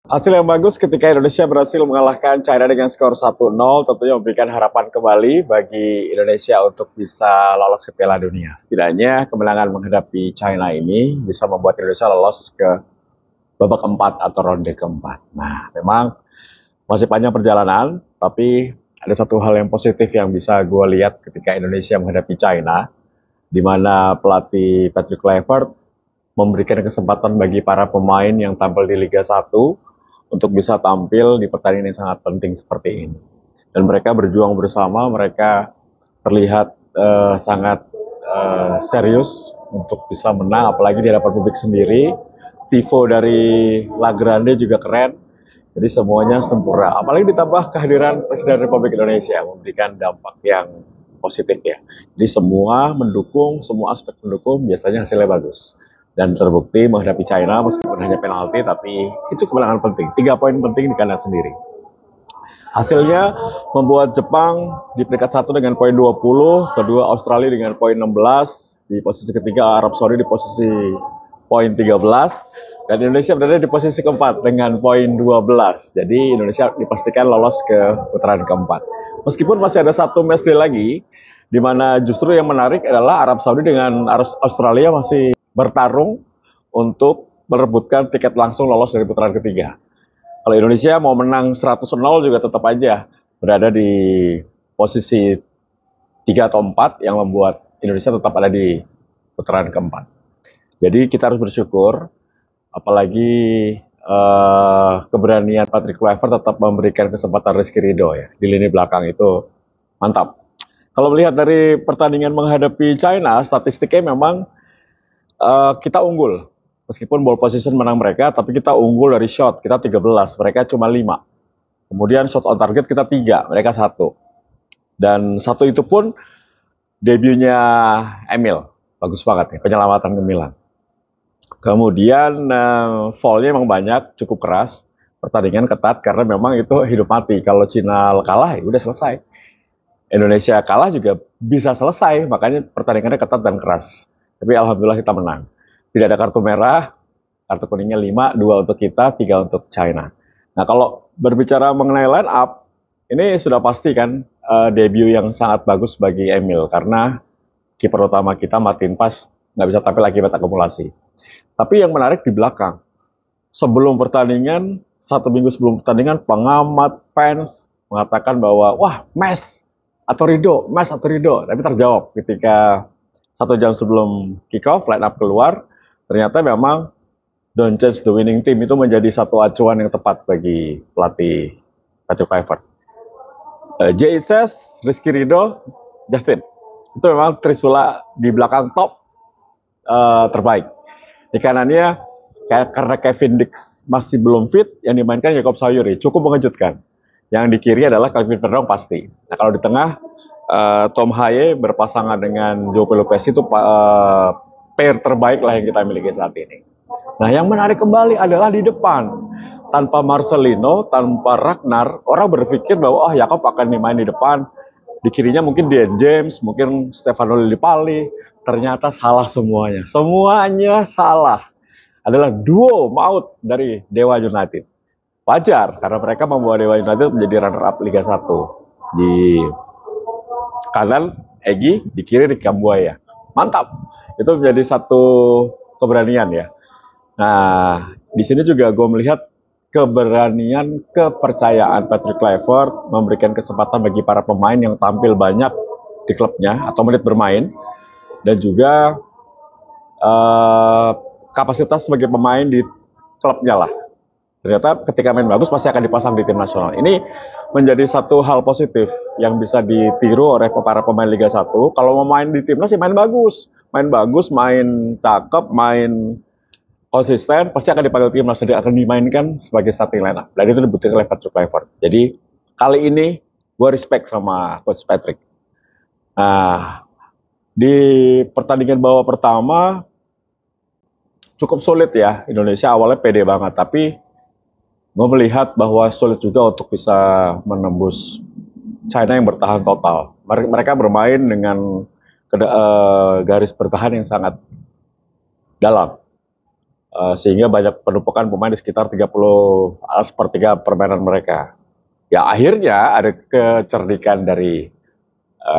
Hasil yang bagus ketika Indonesia berhasil mengalahkan China dengan skor 1-0 tentunya memberikan harapan kembali bagi Indonesia untuk bisa lolos ke Piala Dunia. Setidaknya kemenangan menghadapi China ini bisa membuat Indonesia lolos ke babak keempat atau ronde keempat. Nah, memang masih panjang perjalanan, tapi ada satu hal yang positif yang bisa gue lihat ketika Indonesia menghadapi China, di mana pelatih Patrick Kluivert memberikan kesempatan bagi para pemain yang tampil di Liga 1 untuk bisa tampil di pertandingan yang sangat penting seperti ini. Dan mereka berjuang bersama, mereka terlihat sangat serius untuk bisa menang, apalagi di hadapan publik sendiri. Tifo dari La Grande juga keren, jadi semuanya sempurna. Apalagi ditambah kehadiran Presiden Republik Indonesia memberikan dampak yang positif ya. Jadi semua mendukung, semua aspek mendukung, biasanya hasilnya bagus. Dan terbukti menghadapi China meskipun hanya penalti, tapi itu kemenangan penting. 3 poin penting di kandang sendiri. Hasilnya membuat Jepang di peringkat 1 dengan poin 20, kedua Australia dengan poin 16, di posisi ketiga Arab Saudi di posisi poin 13, dan Indonesia berada di posisi keempat dengan poin 12. Jadi Indonesia dipastikan lolos ke putaran keempat. Meskipun masih ada satu match lagi, di mana justru yang menarik adalah Arab Saudi dengan Australia masih bertarung untuk merebutkan tiket langsung lolos dari putaran ketiga. Kalau Indonesia mau menang 100-0 juga tetap aja berada di posisi 3 atau 4 yang membuat Indonesia tetap ada di putaran keempat. Jadi kita harus bersyukur, apalagi keberanian Patrick Kluivert tetap memberikan kesempatan Rizky Ridho ya di lini belakang itu mantap. Kalau melihat dari pertandingan menghadapi China, statistiknya memang kita unggul. Meskipun ball position menang mereka, tapi kita unggul dari shot. Kita 13, mereka cuma 5. Kemudian shot on target kita 3, mereka 1. Dan 1 itu pun debutnya Emil. Bagus banget ya, penyelamatan gemilang. Kemudian foul-nya memang banyak, cukup keras. Pertandingan ketat karena memang itu hidup mati. Kalau Cina kalah ya udah selesai. Indonesia kalah juga bisa selesai, makanya pertandingannya ketat dan keras. Tapi alhamdulillah kita menang. Tidak ada kartu merah, kartu kuningnya 5, 2 untuk kita, 3 untuk China. Nah kalau berbicara mengenai line up, ini sudah pasti kan debut yang sangat bagus bagi Emil, karena kiper utama kita Martin Pas nggak bisa tampil akibat akumulasi. Tapi yang menarik di belakang, sebelum pertandingan, 1 minggu sebelum pertandingan, pengamat fans mengatakan bahwa wah mes atau Ridho, tapi terjawab ketika 1 jam sebelum kick off line up keluar, ternyata memang don't change the winning team itu menjadi satu acuan yang tepat bagi pelatih Patrick Kluivert. JHS, Rizky Ridho, Justin, itu memang Trisula di belakang top terbaik. Di kanannya karena Kevin Dix masih belum fit, yang dimainkan Jacob Sayuri, cukup mengejutkan. Yang di kiri adalah Calvin Verdong pasti. Nah kalau di tengah Tom Haye berpasangan dengan Joe Pelopes itu pair terbaik lah yang kita miliki saat ini. Nah yang menarik kembali adalah di depan. Tanpa Marcelino, tanpa Ragnar, orang berpikir bahwa Jacob akan dimain di depan. Di kirinya mungkin Dean James, mungkin Stefano Lillipali. Ternyata salah semuanya. Semuanya salah. Adalah duo maut dari Dewa United. Wajar, karena mereka membawa Dewa United menjadi runner-up Liga 1. Di kanan Egy, di kiri Rika Buaya. Mantap. Itu menjadi satu keberanian ya. Nah, di sini juga gue melihat keberanian, kepercayaan Patrick Kluivert memberikan kesempatan bagi para pemain yang tampil banyak di klubnya atau menit bermain, dan juga kapasitas sebagai pemain di klubnya lah. Ternyata ketika main bagus pasti akan dipasang di tim nasional. Ini menjadi satu hal positif yang bisa ditiru oleh para pemain Liga 1. Kalau mau main di timnas sih main bagus, main cakep, main konsisten, pasti akan dipanggil timnas, jadi akan dimainkan sebagai starting lineup. Dan itu dibuktikan oleh Patrick Kluivert. Jadi kali ini gue respect sama Coach Patrick. Nah, di pertandingan babak pertama cukup sulit ya. Indonesia awalnya pede banget, tapi gue melihat bahwa sulit juga untuk bisa menembus China yang bertahan total. Mereka bermain dengan garis bertahan yang sangat dalam. Sehingga banyak penumpukan pemain di sekitar 30 sepertiga permainan mereka. Ya akhirnya ada kecerdikan dari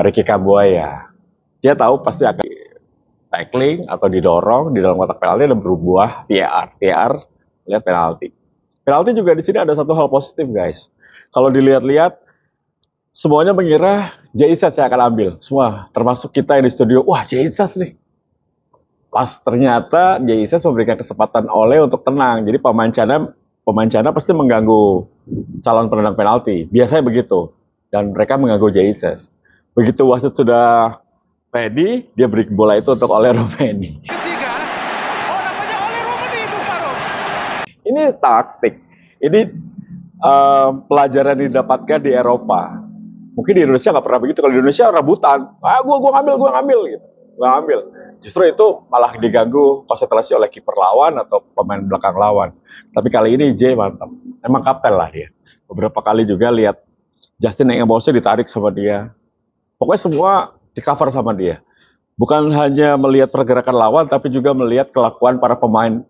Ricky Kambuaya. Dia tahu pasti akan tackling atau didorong di dalam kotak penalti dan berubah VAR. VAR lihat penalti. Penalti juga di sini ada satu hal positif guys. Kalau dilihat-lihat semuanya mengira Jesus yang akan ambil. Semua termasuk kita yang di studio. Wah Jesus nih. Pas ternyata Jesus memberikan kesempatan Ole untuk tenang. Jadi pemain China pasti mengganggu calon penendang penalti. Biasanya begitu. Dan mereka mengganggu Jesus. Begitu wasit sudah ready, dia beri bola itu untuk Ole Romeni. Ketiga, oh namanya Ole Romeni, Bung Faros. Ini taktik. Ini pelajaran yang didapatkan di Eropa. Mungkin di Indonesia nggak pernah begitu. Kalau di Indonesia rebutan, gua ngambil gitu. Gua ngambil. Justru itu malah diganggu konsentrasi oleh kiper lawan atau pemain belakang lawan. Tapi kali ini J mantap. Emang kapten lah dia. Beberapa kali juga lihat Justin yang emosi ditarik sama dia. Pokoknya semua di cover sama dia. Bukan hanya melihat pergerakan lawan, tapi juga melihat kelakuan para pemain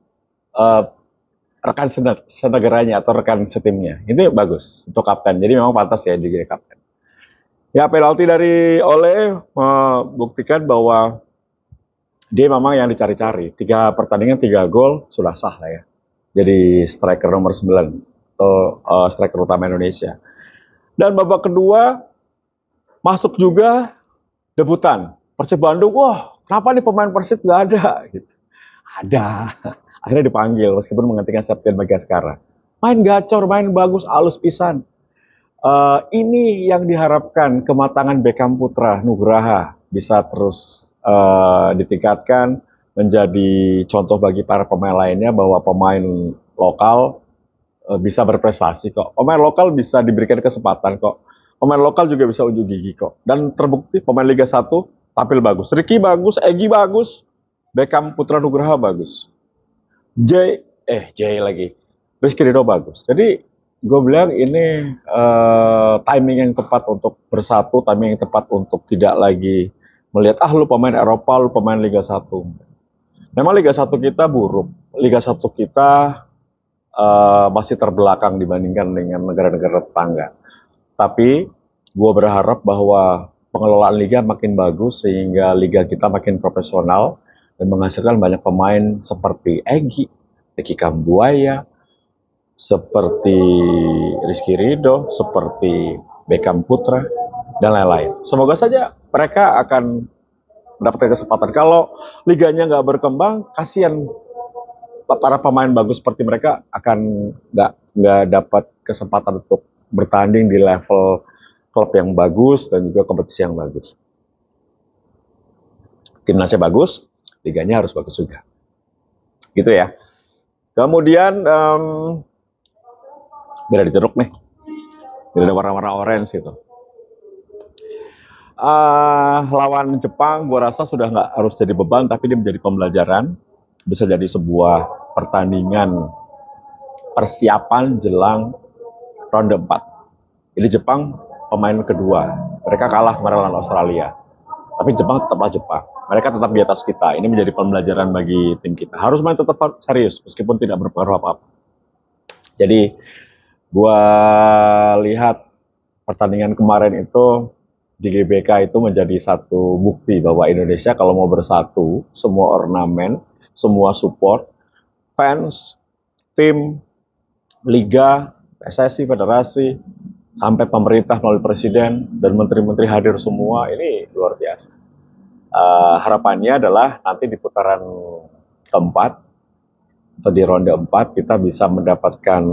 rekan senegaranya atau rekan setimnya. Ini bagus untuk kapten. Jadi memang pantas ya jadi kapten. Ya penalti dari Ole membuktikan bahwa dia memang yang dicari-cari. 3 pertandingan 3 gol sudah sah lah ya. Jadi striker nomor 9 atau striker utama Indonesia. Dan babak kedua masuk juga debutan Persib Bandung. Wah, kenapa nih pemain Persib nggak ada? Gitu. Ada. Akhirnya dipanggil meskipun menggantikan Septian Bagaskara. Main gacor, main bagus, alus pisan. Ini yang diharapkan kematangan Beckham Putra Nugraha bisa terus ditingkatkan menjadi contoh bagi para pemain lainnya bahwa pemain lokal bisa berprestasi kok. Pemain lokal bisa diberikan kesempatan kok. Pemain lokal juga bisa unjuk gigi kok. Dan terbukti pemain Liga 1 tampil bagus. Ricky bagus, Egy bagus, Beckham Putra Nugraha bagus. J lagi. Rizky Ridho bagus. Jadi gue bilang ini timing yang tepat untuk bersatu, timing yang tepat untuk tidak lagi melihat lu pemain Eropa, lu pemain Liga 1. Memang Liga 1 kita buruk. Liga 1 kita masih terbelakang dibandingkan dengan negara-negara tetangga. Tapi gue berharap bahwa pengelolaan liga makin bagus sehingga liga kita makin profesional dan menghasilkan banyak pemain seperti Egy, Ricky Kambuaya, seperti Rizky Ridho, seperti Beckham Putra, dan lain-lain. Semoga saja mereka akan mendapatkan kesempatan. Kalau liganya nggak berkembang, kasihan para pemain bagus seperti mereka akan nggak dapat kesempatan untuk bertanding di level klub yang bagus dan juga kompetisi yang bagus. Timnasnya bagus, liganya harus bagus juga. Gitu ya. Kemudian beda dijeruk nih. Beda ada warna-warna orange gitu. Lawan Jepang gue rasa sudah nggak harus jadi beban, tapi dia menjadi pembelajaran. Bisa jadi sebuah pertandingan persiapan jelang ronde 4. Jadi Jepang pemain kedua. Mereka kalah melawan Australia. Tapi Jepang tetaplah Jepang. Mereka tetap di atas kita. Ini menjadi pembelajaran bagi tim kita. Harus main tetap serius meskipun tidak berpengaruh apa-apa. Jadi gua lihat pertandingan kemarin itu di GBK itu menjadi satu bukti bahwa Indonesia kalau mau bersatu, semua ornamen, semua support, fans, tim, liga, PSSI, federasi, sampai pemerintah melalui presiden dan menteri-menteri hadir semua, ini luar biasa. Harapannya adalah nanti di putaran keempat atau di ronde 4 kita bisa mendapatkan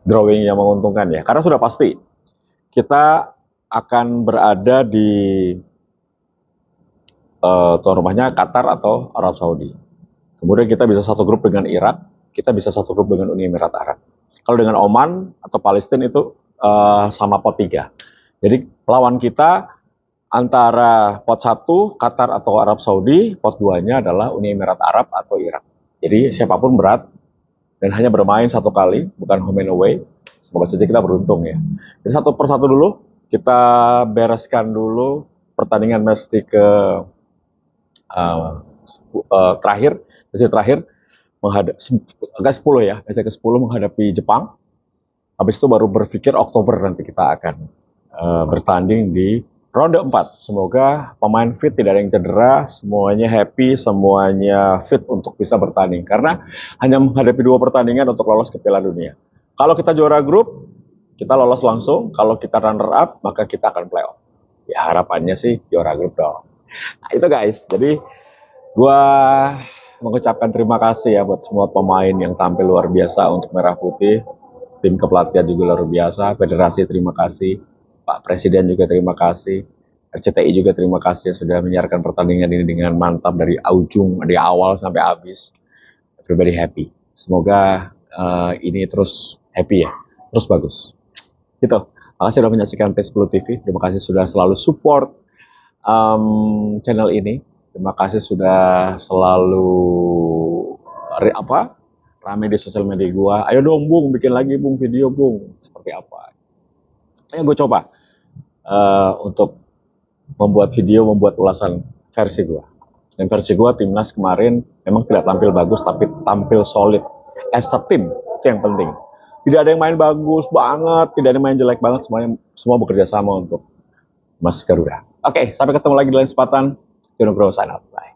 drawing yang menguntungkan ya. Karena sudah pasti kita akan berada di tuan rumahnya Qatar atau Arab Saudi. Kemudian kita bisa satu grup dengan Irak, kita bisa satu grup dengan Uni Emirat Arab. Kalau dengan Oman atau Palestina itu sama pot 3. Jadi lawan kita antara pot 1 Qatar atau Arab Saudi, pot 2-nya adalah Uni Emirat Arab atau Irak. Jadi siapapun berat dan hanya bermain satu kali, bukan home and away. Semoga saja kita beruntung ya. Jadi satu persatu dulu, kita bereskan dulu pertandingan mesti ke terakhir, sesi terakhir menghadap enggak 10 ya, sesi ke-10 menghadapi Jepang. Habis itu baru berpikir Oktober nanti kita akan bertanding di ronde 4. Semoga pemain fit, tidak ada yang cedera, semuanya happy, semuanya fit untuk bisa bertanding. Karena hanya menghadapi 2 pertandingan untuk lolos ke Piala Dunia. Kalau kita juara grup, kita lolos langsung. Kalau kita runner up, maka kita akan playoff. Ya harapannya sih juara grup dong. Nah itu guys, jadi gua mengucapkan terima kasih ya buat semua pemain yang tampil luar biasa untuk Merah Putih. Tim kepelatihan juga luar biasa, federasi terima kasih, Pak Presiden juga terima kasih, RCTI juga terima kasih sudah menyiarkan pertandingan ini dengan mantap dari ujung, dari awal sampai habis. Everybody happy. Semoga ini terus happy ya, terus bagus. Gitu. Terima kasih sudah menyaksikan P10 TV. Terima kasih sudah selalu support channel ini. Terima kasih sudah selalu rame di sosial media gua. Ayo dong Bung, bikin lagi Bung video Bung. Seperti apa? Ayo gue coba untuk membuat video, membuat ulasan versi gua. Dan versi gua timnas kemarin memang tidak tampil bagus, tapi tampil solid. As a team, itu yang penting. Tidak ada yang main bagus banget, tidak ada yang main jelek banget, semua bekerja sama untuk Mas Garuda. Oke, sampai ketemu lagi di lain kesempatan. Jono Grow sign out. Bye.